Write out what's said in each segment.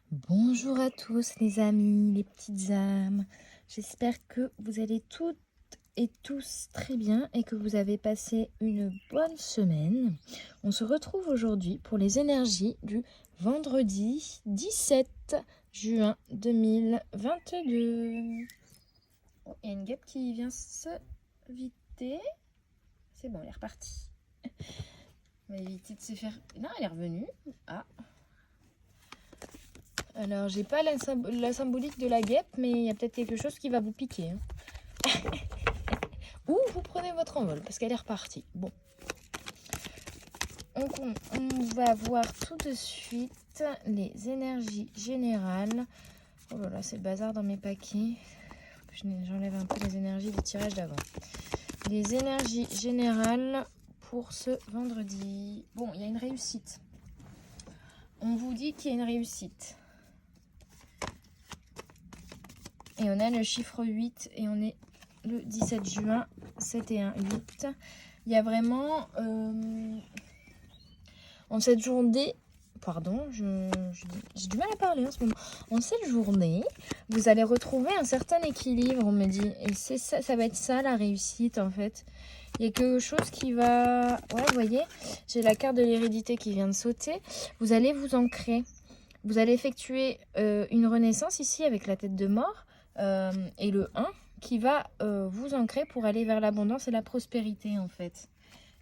Bonjour à tous les amis, les petites âmes. J'espère que vous allez toutes et tous très bien et que vous avez passé une bonne semaine. On se retrouve aujourd'hui pour les énergies du vendredi 17 juin 2022. Oh, il y a une guêpe qui vient se viter. C'est bon, elle est repartie. On va éviter de se faire... Non, elle est revenue. Ah. Alors, j'ai pas la symbolique de la guêpe, mais il y a peut-être quelque chose qui va vous piquer. Ou vous prenez votre envol, parce qu'elle est repartie. Bon. On va voir tout de suite les énergies générales. Oh là là, c'est le bazar dans mes paquets. J'enlève un peu les énergies du tirage d'avant. Les énergies générales pour ce vendredi. Bon, il y a une réussite. On vous dit qu'il y a une réussite. Et on a le chiffre 8 et on est le 17 juin, 7 et 1, 8. Il y a vraiment, en cette journée, pardon, j'ai du mal à parler en ce moment. En cette journée, vous allez retrouver un certain équilibre, on me dit. Et c'est ça, ça va être ça la réussite en fait. Il y a quelque chose qui va... Ouais, vous voyez, j'ai la carte de l'hérédité qui vient de sauter. Vous allez vous ancrer. Vous allez effectuer une renaissance ici avec la tête de mort. Et le 1 qui va vous ancrer pour aller vers l'abondance et la prospérité en fait.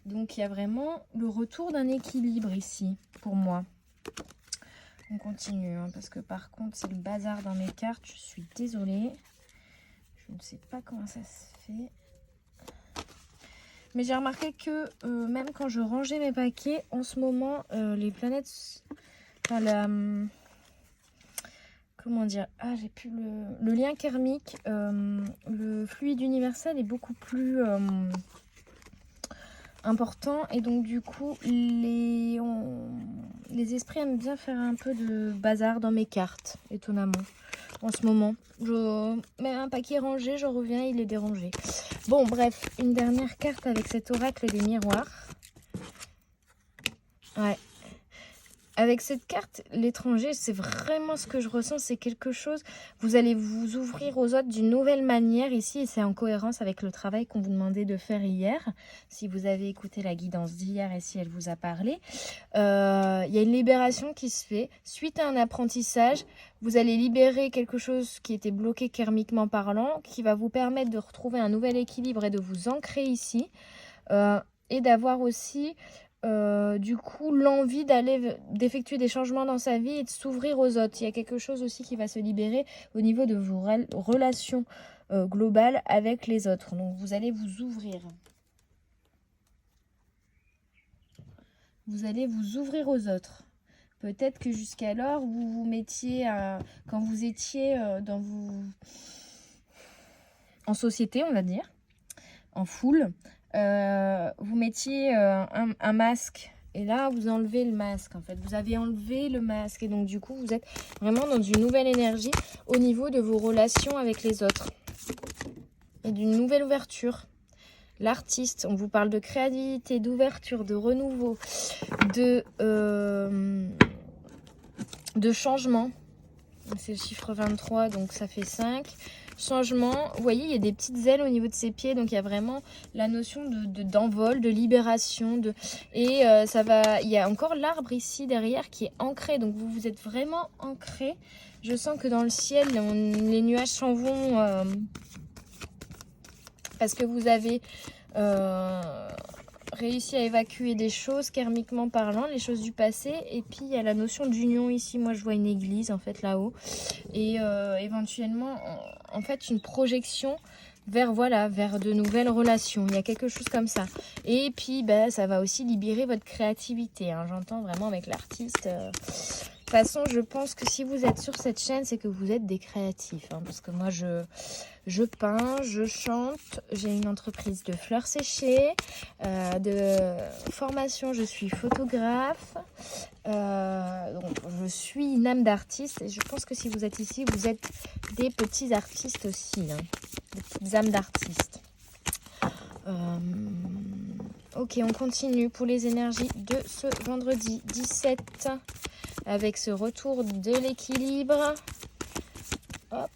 Donc il y a vraiment le retour d'un équilibre ici pour moi. On continue hein, parce que par contre c'est le bazar dans mes cartes, je suis désolée. Je ne sais pas comment ça se fait. Mais j'ai remarqué que même quand je rangeais mes paquets, en ce moment les planètes... Enfin, comment dire, j'ai plus le lien karmique, le fluide universel est beaucoup plus important et donc du coup les esprits aiment bien faire un peu de bazar dans mes cartes, étonnamment en ce moment. Je mets un paquet rangé, je reviens, il est dérangé. Bon bref, une dernière carte avec cet oracle des miroirs. Ouais. Avec cette carte, l'étranger, c'est vraiment ce que je ressens, c'est quelque chose, vous allez vous ouvrir aux autres d'une nouvelle manière ici, et c'est en cohérence avec le travail qu'on vous demandait de faire hier, si vous avez écouté la guidance d'hier et si elle vous a parlé. Il y a une libération qui se fait, suite à un apprentissage, vous allez libérer quelque chose qui était bloqué karmiquement parlant, qui va vous permettre de retrouver un nouvel équilibre et de vous ancrer ici, et d'avoir aussi... du coup l'envie d'effectuer des changements dans sa vie et de s'ouvrir aux autres. Il y a quelque chose aussi qui va se libérer au niveau de vos relations globales avec les autres. Donc vous allez vous ouvrir. Vous allez vous ouvrir aux autres. Peut-être que jusqu'alors vous vous mettiez quand vous étiez en société, on va dire, en foule, vous mettiez un masque. Et là, vous enlevez le masque, en fait. Vous avez enlevé le masque. Et donc, du coup, vous êtes vraiment dans une nouvelle énergie au niveau de vos relations avec les autres. Et d'une nouvelle ouverture. L'artiste, on vous parle de créativité, d'ouverture, de renouveau, de changement. C'est le chiffre 23, donc ça fait 5. Changement, vous voyez, il y a des petites ailes au niveau de ses pieds, donc il y a vraiment la notion d'envol, de libération, et ça va. Il y a encore l'arbre ici derrière qui est ancré, donc vous êtes vraiment ancré. Je sens que dans le ciel, les nuages s'en vont parce que vous avez réussi à évacuer des choses karmiquement parlant, les choses du passé, et puis il y a la notion d'union ici. Moi je vois une église en fait là-haut, et éventuellement en fait une projection vers de nouvelles relations. Il y a quelque chose comme ça, et puis ça va aussi libérer votre créativité, hein. J'entends vraiment avec l'artiste. De toute façon, je pense que si vous êtes sur cette chaîne, c'est que vous êtes des créatifs, hein, parce que moi je peins, je chante, j'ai une entreprise de fleurs séchées, de formation, je suis photographe, donc je suis une âme d'artiste, et je pense que si vous êtes ici, vous êtes des petits artistes aussi, hein, des petites âmes d'artistes. Ok, on continue pour les énergies de ce vendredi 17 avec ce retour de l'équilibre. Hop.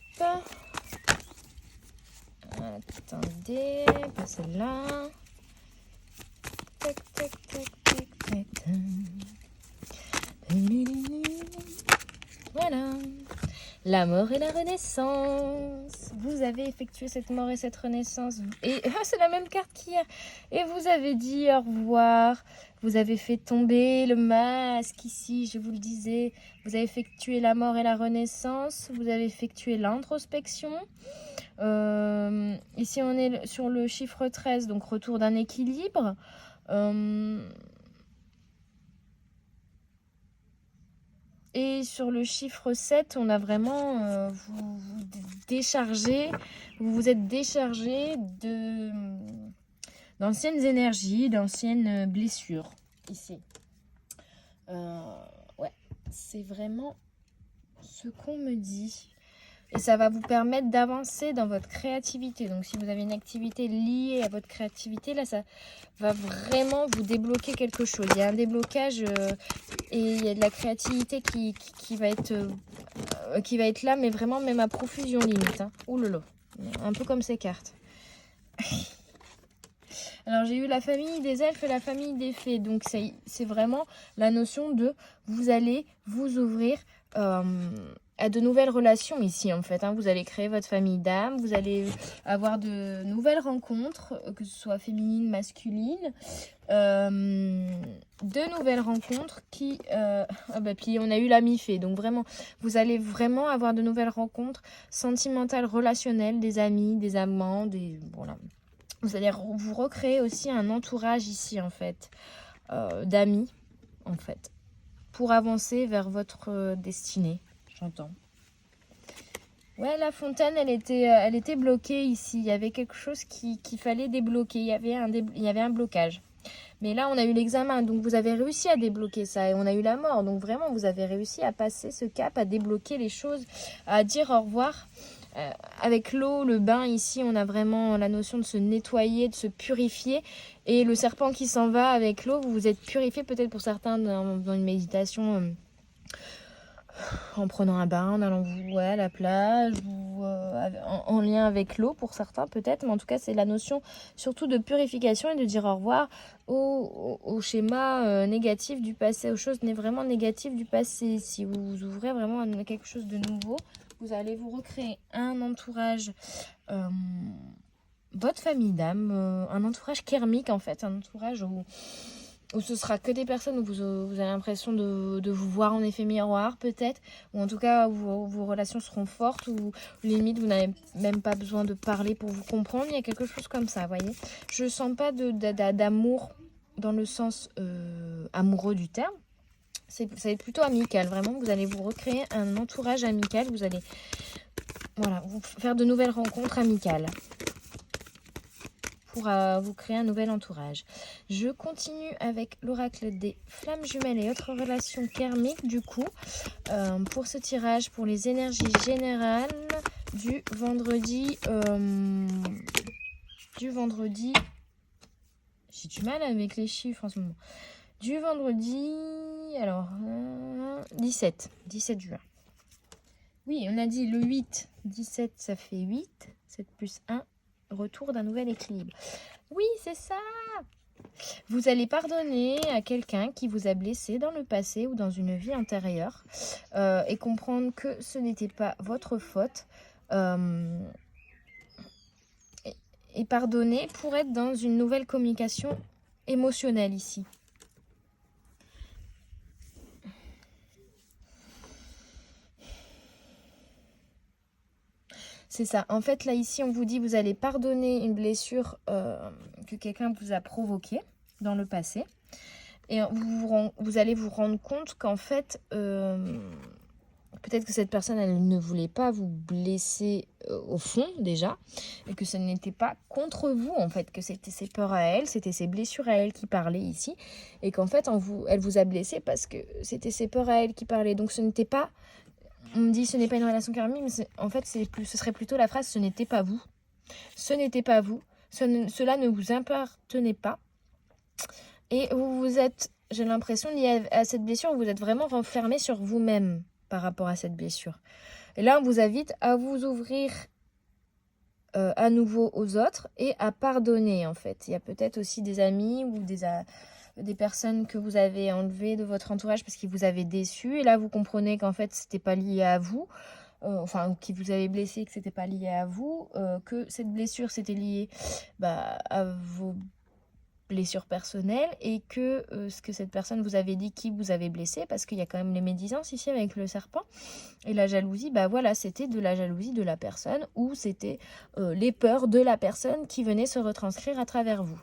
Attendez, pas celle-là. Tac, tac, tac, tac, tac, tac. Voilà. La mort et la renaissance. Vous avez effectué cette mort et cette renaissance. Et c'est la même carte qu'hier. Et vous avez dit au revoir. Vous avez fait tomber le masque ici, je vous le disais. Vous avez effectué la mort et la renaissance. Vous avez effectué l'introspection. Ici, on est sur le chiffre 13, donc retour d'un équilibre. Et sur le chiffre 7, on a vraiment vous déchargé, vous vous êtes déchargé d'anciennes énergies, d'anciennes blessures ici. Ouais, c'est vraiment ce qu'on me dit. Et ça va vous permettre d'avancer dans votre créativité. Donc si vous avez une activité liée à votre créativité, là ça va vraiment vous débloquer quelque chose. Il y a un déblocage et il y a de la créativité qui va être là, mais vraiment même à profusion limite. Hein. Ouh là là, un peu comme ces cartes. Alors j'ai eu la famille des elfes et la famille des fées. Donc c'est vraiment la notion de vous allez vous ouvrir à de nouvelles relations ici en fait. Hein. Vous allez créer votre famille d'âme, vous allez avoir de nouvelles rencontres, que ce soit féminines, masculines. De nouvelles rencontres qui... puis on a eu l'ami fée. Donc vraiment, vous allez vraiment avoir de nouvelles rencontres sentimentales, relationnelles, des amis, des amants, voilà. Vous allez vous recréer aussi un entourage ici en fait, d'amis en fait, pour avancer vers votre destinée. J'entends. Ouais, la fontaine, elle était bloquée ici. Il y avait quelque chose qu'il fallait débloquer. Il y avait un blocage. Mais là, on a eu l'examen. Donc, vous avez réussi à débloquer ça. Et on a eu la mort. Donc, vraiment, vous avez réussi à passer ce cap, à débloquer les choses, à dire au revoir. Avec l'eau, le bain, ici, on a vraiment la notion de se nettoyer, de se purifier. Et le serpent qui s'en va avec l'eau, vous vous êtes purifié peut-être pour certains dans une méditation... en prenant un bain, en allant à la plage ou en lien avec l'eau pour certains peut-être, mais en tout cas c'est la notion surtout de purification et de dire au revoir au schéma négatif du passé, aux choses vraiment négatives du passé. Si vous vous ouvrez vraiment à quelque chose de nouveau, vous allez vous recréer un entourage, votre famille d'âme, un entourage karmique en fait, un entourage où ce sera que des personnes où vous avez l'impression de vous voir en effet miroir peut-être, ou en tout cas où vos relations seront fortes, ou limite vous n'avez même pas besoin de parler pour vous comprendre. Il y a quelque chose comme ça, vous voyez. Je ne sens pas d'amour dans le sens amoureux du terme. Ça va être plutôt amical, vraiment. Vous allez vous recréer un entourage amical, vous allez vous faire de nouvelles rencontres amicales pour vous créer un nouvel entourage. Je continue avec l'oracle des flammes jumelles et autres relations karmiques du coup pour ce tirage pour les énergies générales du vendredi j'ai du mal avec les chiffres en ce moment, du vendredi 17 juin. Oui, on a dit le 8, 17 ça fait 8, 7 plus 1, retour d'un nouvel équilibre. Oui, c'est ça. Vous allez pardonner à quelqu'un qui vous a blessé dans le passé ou dans une vie antérieure et comprendre que ce n'était pas votre faute. Et pardonner pour être dans une nouvelle communication émotionnelle ici. C'est ça. En fait, là, ici, on vous dit vous allez pardonner une blessure que quelqu'un vous a provoquée dans le passé. Et vous allez vous rendre compte qu'en fait, peut-être que cette personne, elle ne voulait pas vous blesser au fond, déjà. Et que ce n'était pas contre vous, en fait. Que c'était ses peurs à elle, c'était ses blessures à elle qui parlaient ici. Et qu'en fait, elle vous a blessé parce que c'était ses peurs à elle qui parlaient. Donc, ce n'était pas... On me dit ce n'est pas une relation karmique, mais en fait ce serait plutôt la phrase ce n'était pas vous. Ce n'était pas vous. Cela ne vous appartenait pas. Et vous vous êtes j'ai l'impression, lié à cette blessure, vous êtes vraiment renfermé sur vous-même par rapport à cette blessure. Et là, on vous invite à vous ouvrir à nouveau aux autres et à pardonner, en fait. Il y a peut-être aussi des amis ou des personnes que vous avez enlevées de votre entourage parce qu'ils vous avaient déçu. Et là, vous comprenez qu'en fait, c'était pas lié à vous. Enfin, qui vous avez blessé, que c'était pas lié à vous. Que cette blessure, c'était lié à vos blessure personnelle et que ce que cette personne vous avait dit qui vous avait blessé, parce qu'il y a quand même les médisances ici avec le serpent et la jalousie, voilà, c'était de la jalousie de la personne ou c'était les peurs de la personne qui venait se retranscrire à travers vous.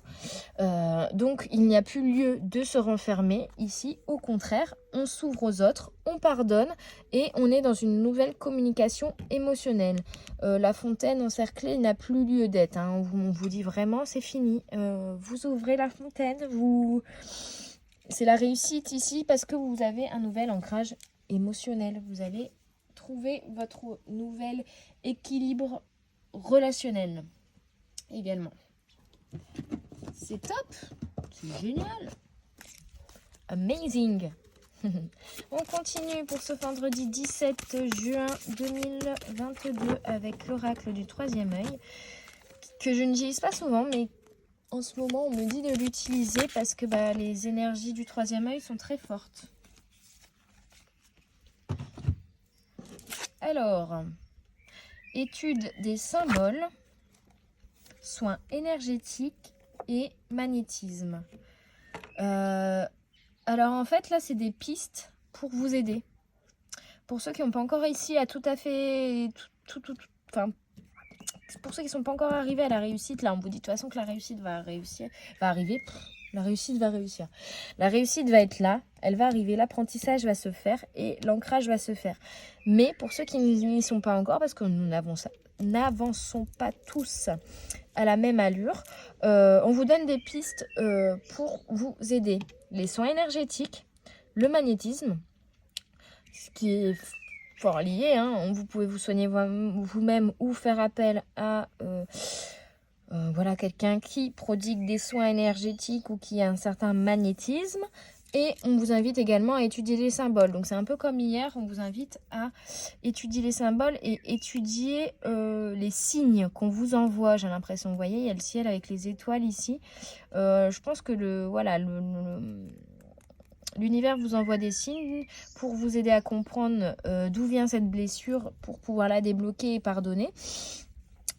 Donc il n'y a plus lieu de se renfermer ici, au contraire, on s'ouvre aux autres, on pardonne et on est dans une nouvelle communication émotionnelle. La fontaine encerclée n'a plus lieu d'être, hein. On vous dit vraiment c'est fini, vous ouvrez la fontaine, c'est la réussite ici parce que vous avez un nouvel ancrage émotionnel, vous allez trouver votre nouvel équilibre relationnel également. C'est top, c'est génial, amazing. On continue pour ce vendredi 17 juin 2022 avec l'oracle du troisième œil, que je n'utilise pas souvent, mais en ce moment on me dit de l'utiliser parce que les énergies du troisième œil sont très fortes. Alors, étude des symboles, soins énergétiques et magnétisme. Alors en fait là c'est des pistes pour vous aider. Pour ceux qui n'ont pas encore réussi à tout à fait... pour ceux qui ne sont pas encore arrivés à la réussite, là on vous dit de toute façon que la réussite va arriver. La réussite va réussir. La réussite va être là, elle va arriver, l'apprentissage va se faire et l'ancrage va se faire. Mais pour ceux qui n'y sont pas encore, parce que nous n'avançons pas tous à la même allure, on vous donne des pistes pour vous aider. Les soins énergétiques, le magnétisme, ce qui est fort lié, hein. Vous pouvez vous soigner vous-même ou faire appel à quelqu'un qui prodigue des soins énergétiques ou qui a un certain magnétisme. Et on vous invite également à étudier les symboles. Donc c'est un peu comme hier, on vous invite à étudier les symboles et étudier les signes qu'on vous envoie. J'ai l'impression, vous voyez, il y a le ciel avec les étoiles ici. Je pense que l'univers vous envoie des signes pour vous aider à comprendre d'où vient cette blessure pour pouvoir la débloquer et pardonner.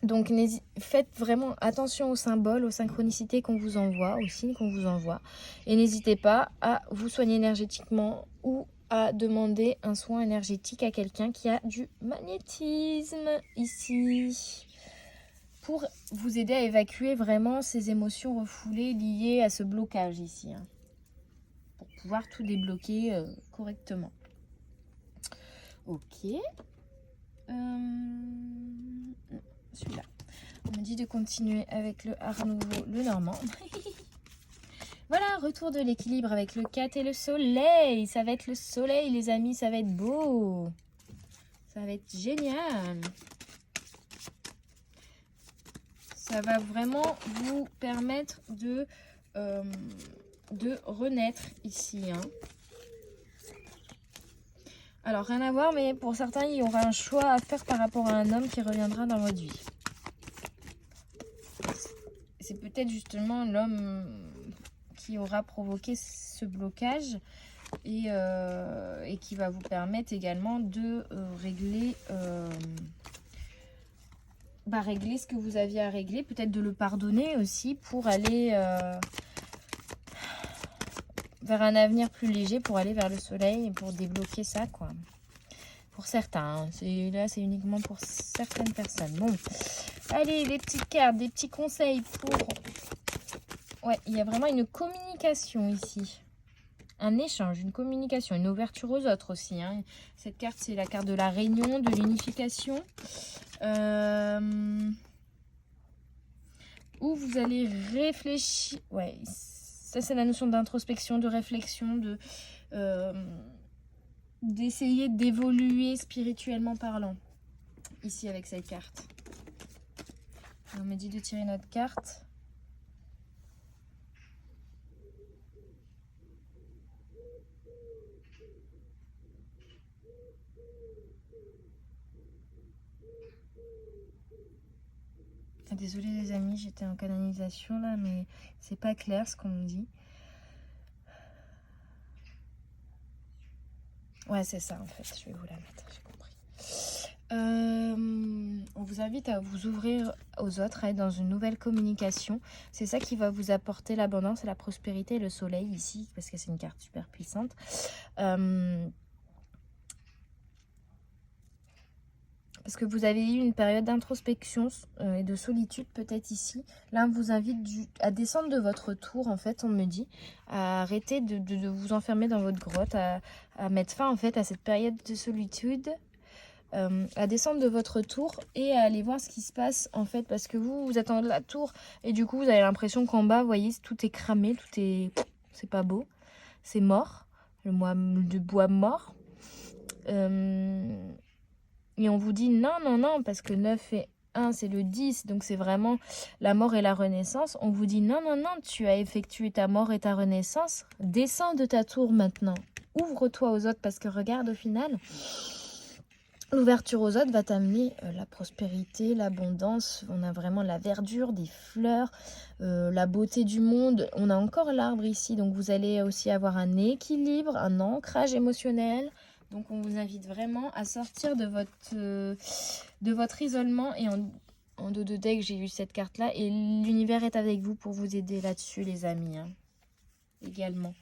Donc faites vraiment attention aux symboles, aux synchronicités qu'on vous envoie, aux signes qu'on vous envoie. Et n'hésitez pas à vous soigner énergétiquement ou à demander un soin énergétique à quelqu'un qui a du magnétisme ici. Pour vous aider à évacuer vraiment ces émotions refoulées liées à ce blocage ici. Hein, pour pouvoir tout débloquer correctement. Ok. Celui-là. On me dit de continuer avec le Art Nouveau, le Normand. Voilà, retour de l'équilibre avec le 4 et le soleil. Ça va être le soleil, les amis, ça va être beau. Ça va être génial. Ça va vraiment vous permettre de renaître ici. Hein. Alors, rien à voir, mais pour certains, il y aura un choix à faire par rapport à un homme qui reviendra dans votre vie. C'est peut-être justement l'homme qui aura provoqué ce blocage et qui va vous permettre également de régler ce que vous aviez à régler, peut-être de le pardonner aussi pour aller vers un avenir plus léger, pour aller vers le soleil et pour débloquer ça, quoi. Pour certains, hein. C'est uniquement pour certaines personnes. Bon, allez, des petites cartes, des petits conseils pour... Ouais, il y a vraiment une communication ici. Un échange, une communication, une ouverture aux autres aussi. Hein. Cette carte, c'est la carte de la réunion, de l'unification. Où vous allez réfléchir. Ouais, ça c'est la notion d'introspection, de réflexion, d'essayer d'évoluer spirituellement parlant. Ici avec cette carte. On me dit de tirer notre carte. Désolée les amis, j'étais en canalisation là, mais c'est pas clair ce qu'on me dit. Ouais, c'est ça en fait, je vais vous la mettre, j'ai compris. On vous invite à vous ouvrir aux autres, à être dans une nouvelle communication. C'est ça qui va vous apporter l'abondance et la prospérité et le soleil ici, parce que c'est une carte super puissante. Parce que vous avez eu une période d'introspection et de solitude peut-être ici. Là, on vous invite à descendre de votre tour, en fait, on me dit. À arrêter de vous enfermer dans votre grotte, à mettre fin, en fait, à cette période de solitude. À descendre de votre tour et à aller voir ce qui se passe, en fait. Parce que vous êtes en haut de la tour et du coup, vous avez l'impression qu'en bas, vous voyez, tout est cramé, tout est... C'est pas beau. C'est mort. Le bois mort. Et on vous dit non, non, non, parce que 9 et 1, c'est le 10, donc c'est vraiment la mort et la renaissance. On vous dit non, non, non, tu as effectué ta mort et ta renaissance. Descends de ta tour maintenant. Ouvre-toi aux autres, parce que regarde, au final, l'ouverture aux autres va t'amener la prospérité, l'abondance. On a vraiment la verdure, des fleurs, la beauté du monde. On a encore l'arbre ici, donc vous allez aussi avoir un équilibre, un ancrage émotionnel. Donc on vous invite vraiment à sortir de votre isolement. Et en dos de deck, j'ai eu cette carte-là. Et l'univers est avec vous pour vous aider là-dessus, les amis. Hein, également.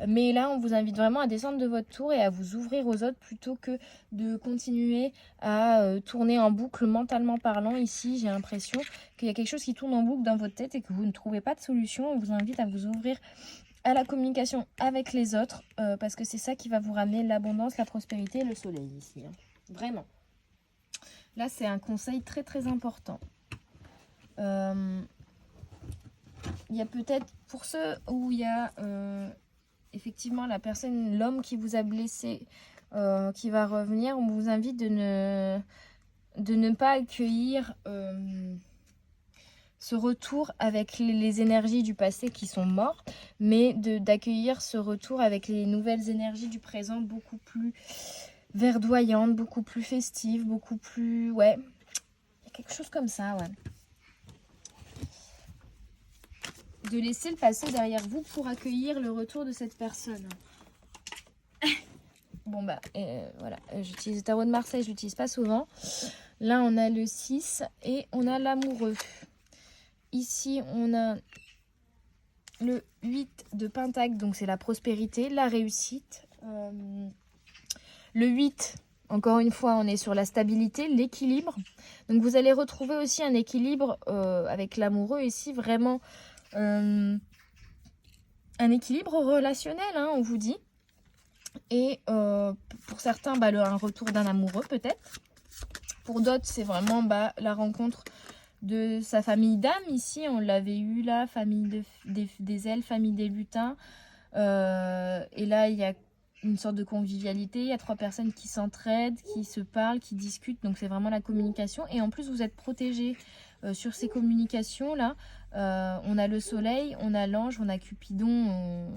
Mais là, on vous invite vraiment à descendre de votre tour et à vous ouvrir aux autres plutôt que de continuer à tourner en boucle mentalement parlant. Ici, j'ai l'impression qu'il y a quelque chose qui tourne en boucle dans votre tête et que vous ne trouvez pas de solution. On vous invite à vous ouvrir à la communication avec les autres, parce que c'est ça qui va vous ramener l'abondance, la prospérité et le soleil ici. Hein. Vraiment. Là, c'est un conseil très très important. Il y a peut-être, pour ceux où il y a effectivement la personne, l'homme qui vous a blessé, qui va revenir, on vous invite de ne pas accueillir... ce retour avec les énergies du passé qui sont mortes, mais d'accueillir ce retour avec les nouvelles énergies du présent beaucoup plus verdoyantes, beaucoup plus festives, beaucoup plus... Ouais, il y a quelque chose comme ça, ouais. De laisser le passé derrière vous pour accueillir le retour de cette personne. Bon bah, voilà, j'utilise le tarot de Marseille, je l'utilise pas souvent. Là, on a le 6 et on a l'amoureux. Ici, on a le 8 de Pentacle, donc c'est la prospérité, la réussite. Le 8, encore une fois, on est sur la stabilité, l'équilibre. Donc vous allez retrouver aussi un équilibre avec l'amoureux ici, vraiment un équilibre relationnel, hein, on vous dit. Et pour certains, un retour d'un amoureux peut-être. Pour d'autres, c'est vraiment la rencontre de sa famille d'âme. Ici, on l'avait eu là, famille des elfes, famille des lutins. Et là, il y a une sorte de convivialité. Il y a 3 personnes qui s'entraident, qui se parlent, qui discutent. Donc, c'est vraiment la communication. Et en plus, vous êtes protégés sur ces communications-là. On a le soleil, on a l'ange, on a Cupidon,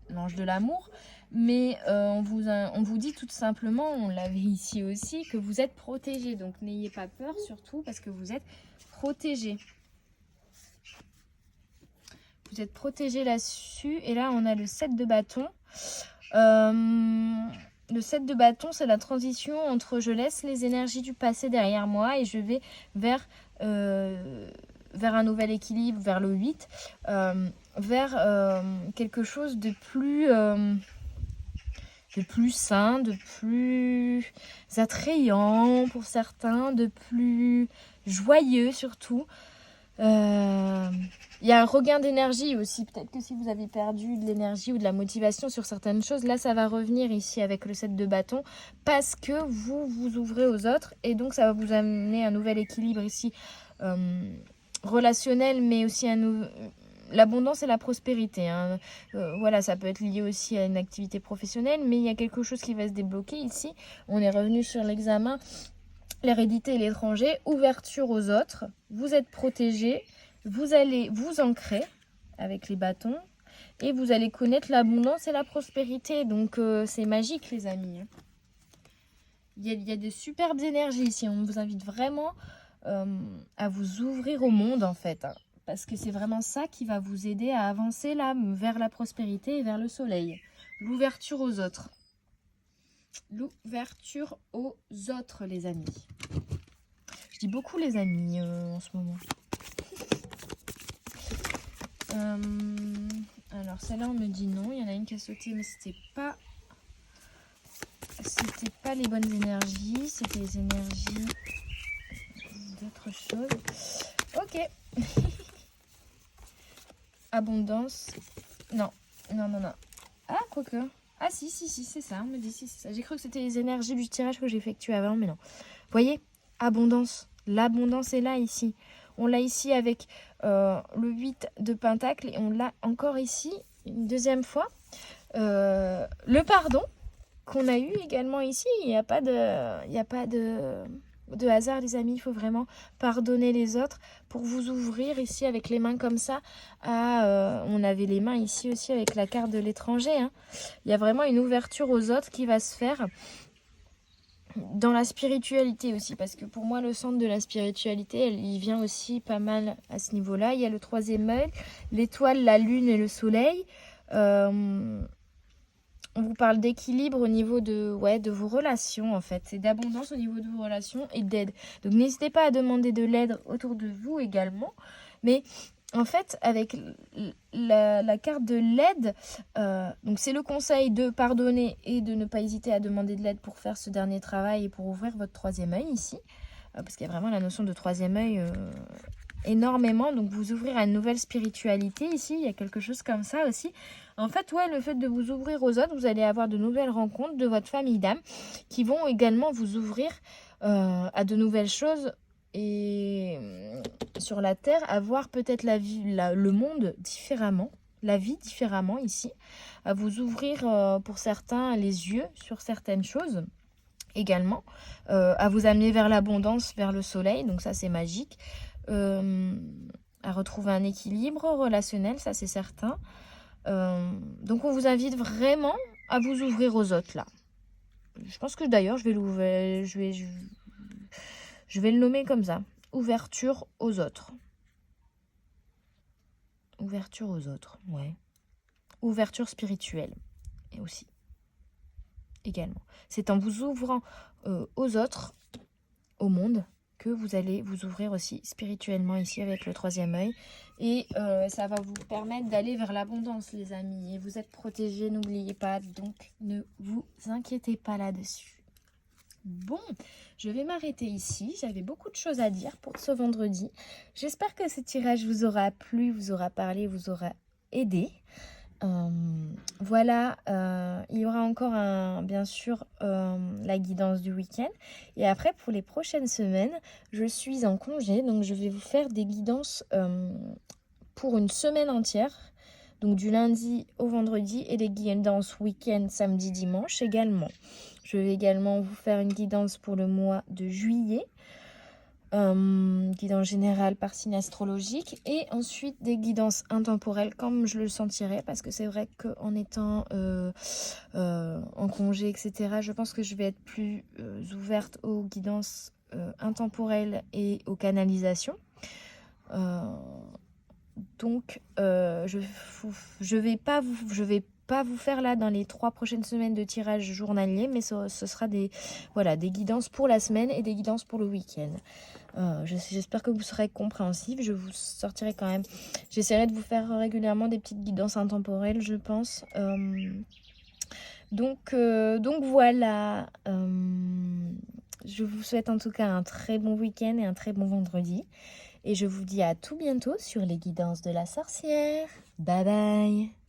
l'ange de l'amour. Mais on vous dit tout simplement, on l'avait ici aussi, que vous êtes protégés. Donc, n'ayez pas peur, surtout, parce que vous êtes protégés. Vous êtes protégés là-dessus. Et là, on a le 7 de bâton. Le 7 de bâton, c'est la transition entre je laisse les énergies du passé derrière moi et je vais vers un nouvel équilibre, vers le 8, vers quelque chose de plus sain, de plus attrayant pour certains, de plus joyeux surtout. Il y a un regain d'énergie aussi. Peut-être que si vous avez perdu de l'énergie ou de la motivation sur certaines choses, là ça va revenir ici avec le 7 de bâton parce que vous vous ouvrez aux autres et donc ça va vous amener un nouvel équilibre ici relationnel, mais aussi l'abondance et la prospérité. Hein. Voilà, ça peut être lié aussi à une activité professionnelle, mais il y a quelque chose qui va se débloquer ici. On est revenu sur l'examen. L'hérédité et l'étranger, ouverture aux autres, vous êtes protégés, vous allez vous ancrer avec les bâtons et vous allez connaître l'abondance et la prospérité. Donc c'est magique les amis. Il y a de superbes énergies ici, on vous invite vraiment à vous ouvrir au monde en fait. Hein, parce que c'est vraiment ça qui va vous aider à avancer là vers la prospérité et vers le soleil. L'ouverture aux autres. L'ouverture aux autres, les amis. Je dis beaucoup les amis en ce moment. Alors celle-là on me dit non, il y en a une qui a sauté mais c'était pas les bonnes énergies, c'était les énergies d'autres choses. Ok. Abondance. Non. Ah, quoique. Ah si, c'est ça, on me dit si, c'est ça. J'ai cru que c'était les énergies du tirage que j'ai effectué avant, mais non. Vous voyez, abondance. L'abondance est là, ici. On l'a ici avec le 8 de Pentacle et on l'a encore ici, une deuxième fois. Le pardon qu'on a eu également ici, il n'y a pas de hasard, les amis. Il faut vraiment pardonner les autres pour vous ouvrir ici avec les mains comme ça. On avait les mains ici aussi avec la carte de l'étranger. Hein. Il y a vraiment une ouverture aux autres qui va se faire dans la spiritualité aussi. Parce que pour moi, le centre de la spiritualité, il vient aussi pas mal à ce niveau-là. Il y a le troisième œil, l'étoile, la lune et le soleil. On vous parle d'équilibre au niveau de vos relations en fait. C'est d'abondance au niveau de vos relations et d'aide. Donc n'hésitez pas à demander de l'aide autour de vous également. Mais en fait, avec la carte de l'aide, donc c'est le conseil de pardonner et de ne pas hésiter à demander de l'aide pour faire ce dernier travail et pour ouvrir votre troisième œil ici. Parce qu'il y a vraiment la notion de troisième œil énormément. Donc vous ouvrir à une nouvelle spiritualité ici. Il y a quelque chose comme ça aussi. En fait, ouais, le fait de vous ouvrir aux autres, vous allez avoir de nouvelles rencontres de votre famille d'âme qui vont également vous ouvrir à de nouvelles choses et sur la Terre, à voir peut-être la vie, le monde différemment, la vie différemment ici, à vous ouvrir pour certains les yeux sur certaines choses également, à vous amener vers l'abondance, vers le soleil, donc ça c'est magique, à retrouver un équilibre relationnel, ça c'est certain. Donc on vous invite vraiment à vous ouvrir aux autres là. Je pense que d'ailleurs je vais le nommer comme ça. Ouverture aux autres. Ouverture aux autres, ouais. Ouverture spirituelle et aussi également. C'est en vous ouvrant aux autres, au monde, que vous allez vous ouvrir aussi spirituellement ici avec le troisième œil. Et ça va vous permettre d'aller vers l'abondance, les amis. Et vous êtes protégés, n'oubliez pas. Donc, ne vous inquiétez pas là-dessus. Bon, je vais m'arrêter ici. J'avais beaucoup de choses à dire pour ce vendredi. J'espère que ce tirage vous aura plu, vous aura parlé, vous aura aidé. Voilà, il y aura encore bien sûr la guidance du week-end et après pour les prochaines semaines je suis en congé, donc je vais vous faire des guidances pour une semaine entière, donc du lundi au vendredi, et des guidances week-end samedi dimanche également. Je vais également vous faire une guidance pour le mois de juillet, guidance générale par signe astrologique, et ensuite des guidances intemporelles comme je le sentirai, parce que c'est vrai qu'en étant en congé etc, je pense que je vais être plus ouverte aux guidances intemporelles et aux canalisations. Donc je vais pas vous faire là dans les 3 prochaines semaines de tirage journalier, mais ce sera des guidances pour la semaine et des guidances pour le week-end. J'espère que vous serez compréhensif. Je vous sortirai quand même. J'essaierai de vous faire régulièrement des petites guidances intemporelles, je pense. Donc voilà. Je vous souhaite en tout cas un très bon week-end et un très bon vendredi. Et je vous dis à tout bientôt sur les guidances de la sorcière. Bye bye.